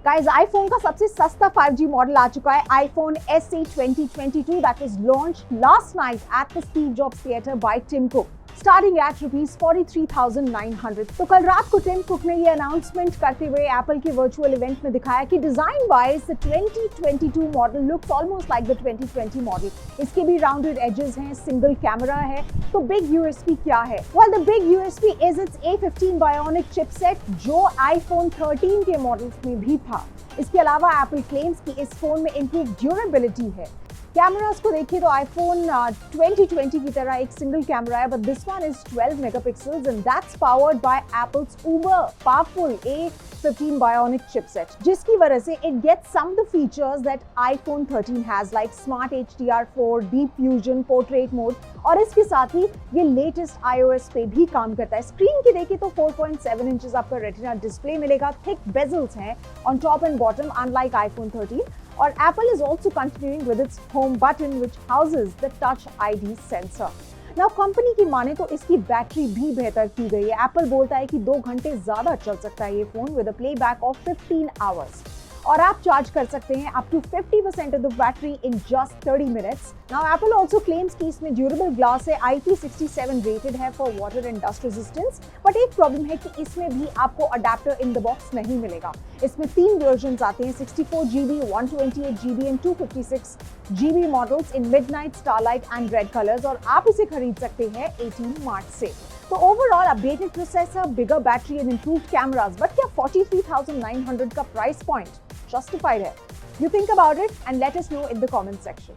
Guys, iPhone का सबसे सस्ता 5G मॉडल आ चुका है, iPhone SE 2022 that was launched last night at the Steve Jobs Theatre by Tim Cook. Starting at ₹43,900। तो कल रात को टिम कुक ने ये अनाउंसमेंट करते हुए एप्पल के वर्चुअल इवेंट में दिखाया कि design wise the 2022 model looks almost like the 2020 model. इसके भी राउंडेड एजेस हैं, सिंगल कैमरा है। तो बिग यूएसपी क्या है? Well, the big USP is it's A15 bionic chipset जो आईफोन 13 के मॉडल्स में भी था। इसके अलावा एप्पल क्लेम्स कि इस फोन में इंप्रूव ड्यूरेबिलिटी है। कैमरास को देखिए तो आईफोन 2020 की तरह एक सिंगल कैमरा है, but this one is 12 megapixels and that's powered by Apple's uber powerful A15 bionic chipset, जिसकी वजह से it gets some of the features that iPhone 13 has, like smart HDR4, deep fusion, portrait mode, और इसके साथ ही ये latest iOS पे भी काम करता है। स्क्रीन की देखिए तो 4.7 इंचेस आपका रेटिना डिस्प्ले मिलेगा, थिक बेजल्स हैं on top and bottom unlike iPhone 13, और Apple is also continuing with its home button which houses the Touch ID sensor. Now, company की माने तो इसकी बैटरी भी बेहतर की गई है। Apple बोलता है कि 2 घंटे ज्यादा चल सकता है ये phone with a playback of 15 hours. और आप चार्ज कर सकते हैं up to 50% of the battery in just 30 minutes. Now, Apple also claims कि इसमें ड्यूरेबल ग्लास है, IP67 रेटेड है for water and dust resistance. But एक प्रॉब्लम है कि इसमें भी आपको अडेप्टर इन द बॉक्स नहीं मिलेगा। इसमें 3 वर्जन आते हैं, 64GB, 128GB and 256GB models in midnight, starlight and red colours, और आप इसे खरीद सकते हैं 18 मार्च से। तो overall updated processor, bigger battery and improved cameras, but क्या 43,900 का प्राइस पॉइंट justified है? You think about it and let us know in the comment section.